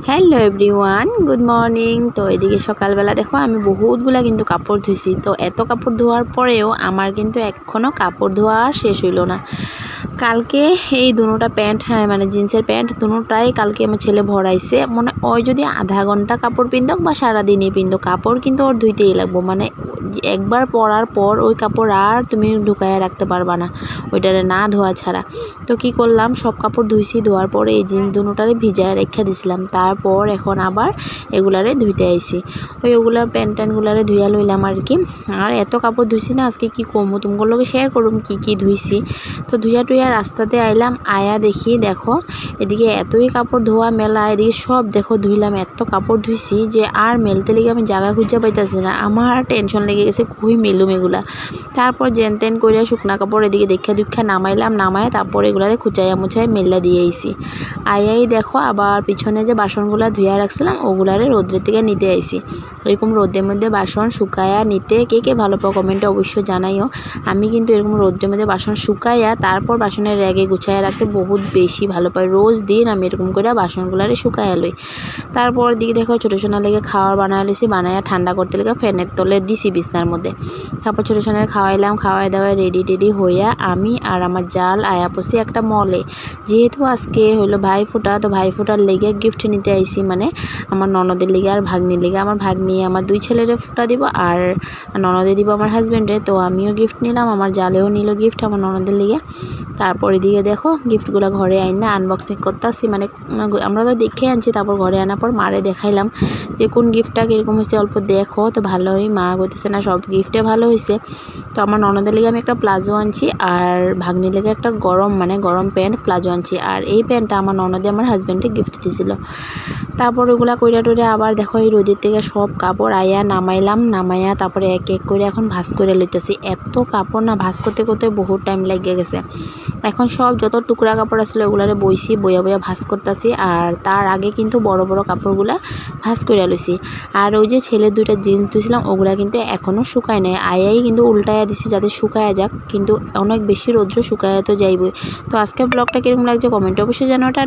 Hello everyone, good morning. তো এদিকে সকালবেলা দেখো আমি বহুতগুলা কিন্তু কাপড় ধুইছি। তো এত কাপড় ধোয়ার পরেও আমার কিন্তু এখনও কাপড় ধোয়া আর শেষ হইল না। কালকে এই দুটোটা প্যান্ট, মানে জিন্সের প্যান্ট দুটোটাই কালকে আমার ছেলে ভরাইছে। মানে ওই যদি আধা ঘন্টা কাপড় পিন্ধক বা সারাদিনই পিন্ধক, কাপড় কিন্তু ওর ধুইতেই লাগবো। মানে একবার পরার পর ওই কাপড় আর তুমি ঢুকাইয়া রাখতে পারবা না ওইটারে না ধোয়া ছাড়া। তো কি করলাম, সব কাপড় ধুইছি, ধোয়ার পরে এই জিন্স দুটোটারে ভিজায় রেখে দিছিলাম। তারপর এখন আবার এগুলারে ধুইতে আইছি। ওগুলা প্যান্ট ট্যান্টগুলারে ধুইয়া লইলাম আর কি। আর এত কাপড় ধুইছি না, আজকে কি কমু তোমার লগে শেয়ার করুম কি ধুইছি। তো ধুইয়া টুইয়া রাস্তাতে আইলাম, আয়া দেখি দেখো এদিকে এতই কাপড় ধোয়া মেলা, এদিকে সব দেখো ধুইলাম। এত কাপড় ধুইছি যে আর মেলতে লেগে আমি জায়গা খুঁজে পাইতেছি না। আমার টেনশন লেগে গেছে কই মেলুম এগুলা। তারপর জেন তেন করিয়া শুকনা কাপড় এদিকে দেখা নামাইলাম, নামায় তারপর এগুলারে খুচাইয়া মুছাই মেলা দিয়ে আইছি। আয়াই দেখো আবার পিছনে যে বাসনগুলা ধুইয়া রাখছিলাম ওগুলারে রোদ্রের থেকে নিতে আইছি। এরকম রোদের মধ্যে বাসন শুকায়া নিতে কে কে ভালো পাও কমেন্টে অবশ্যই জানাইও। আমি কিন্তু এরকম রোদ্রের মধ্যে বাসন শুকাইয়া তারপর বাসনের র্যাগে গুছাইয়া রাখতে বহুত বেশি ভালো পাই। রোজ দিন আমি এরকম করে বাসনগুলারে শুকাইয়া লই। তারপর দিকে দেখো ছোটো সোনার লেগে খাওয়ার বানায় লইছি, বানাইয়া ঠান্ডা করতে লেগে ফ্যানের তলে দিছি বিছনার মধ্যে। তারপর ছোটো সোনার খাওয়াইলাম, খাওয়াই দাওয়াই রেডি টেডি হইয়া আমি আর আমার জাল আয়া পড়ছি একটা মলে। যেহেতু আজকে হইলো ভাইফোঁটা, তো ভাইফোঁটার লেগে গিফট নিতে আইছি, মানে আমার ননদের লেগে আর ভাগ্নির লেগে। আমার ভাগ্নি আমার দুই ছেলেরে ফোঁটা দিব আর ননদে দিব আমার হাজব্যান্ডে। তো আমিও গিফট নিলাম, আমার জালেও নিল গিফট আমার ননদের লেগে। তারপর এদিকে দেখো গিফটগুলো ঘরে আইনা আনবক্সিং করতেছি, মানে আমরা তো দেখে আনছি। তারপর ঘরে আনার পর মারে দেখাইলাম যে কোন গিফটটা কীরকম হয়েছে, অল্প দেখো। তো ভালোই, মা কইতেছে না সব গিফটে ভালো হয়েছে। তো আমার ননদের লেগে আমি একটা প্লাজো আনছি আর ভাগ্নির লেগে একটা গরম প্যান্ট প্লাজো আনছি। আর এই প্যান্টটা আমার ননদে আমার হাজব্যান্ডে গিফট দিয়েছিল। তারপর ওগুলা কইরা টইরা আবার দেখো এই রোদের থেকে সব কাপড় আয়া নামাইলাম, নামাইয়া তারপরে এক এক করে এখন ভাঁজ করে লইতেছি। এত কাপড় না ভাঁজ করতে করতে বহুত টাইম লেগে গেছে। এখন সব যত টুকরা কাপড় আসলে ওগুলারে বইছি, বইয়া ভাঁজ করতেছি। আর তার আগে কিন্তু বড় বড় কাপড়গুলা ভাঁজ করে লইছি। আর ওই যে ছেলের দুইটা জিন্স ধুইছিলাম ওগুলা কিন্তু এখনও শুকায় নাই, আয়াই কিন্তু উল্টায়া দিছি যাতে শুকায়া যাক, কিন্তু অনেক বেশি রৌদ্র শুকায়া তো যাইবই। তো আজকের ব্লগটা কিরকম লাগছে কমেন্টে অবশ্যই জানাটা।